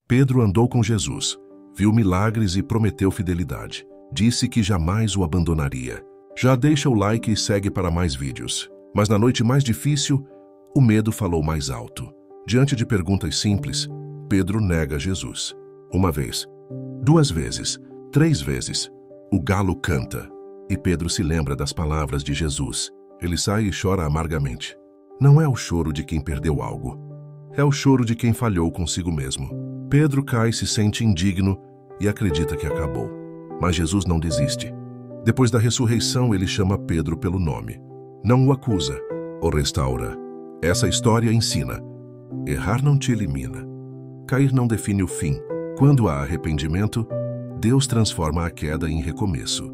Pedro andou com Jesus, viu milagres e prometeu fidelidade. Disse que jamais o abandonaria. Já deixa o like e segue para mais vídeos. Mas na noite mais difícil, o medo falou mais alto. Diante de perguntas simples, Pedro nega Jesus. Uma vez, 2 vezes, 3 vezes, o galo canta. E Pedro se lembra das palavras de Jesus. Ele sai e chora amargamente. Não é o choro de quem perdeu algo. É o choro de quem falhou consigo mesmo. Pedro cai, se sente indigno e acredita que acabou. Mas Jesus não desiste. Depois da ressurreição, ele chama Pedro pelo nome. Não o acusa, o restaura. Essa história ensina: errar não te elimina. Cair não define o fim. Quando há arrependimento, Deus transforma a queda em recomeço.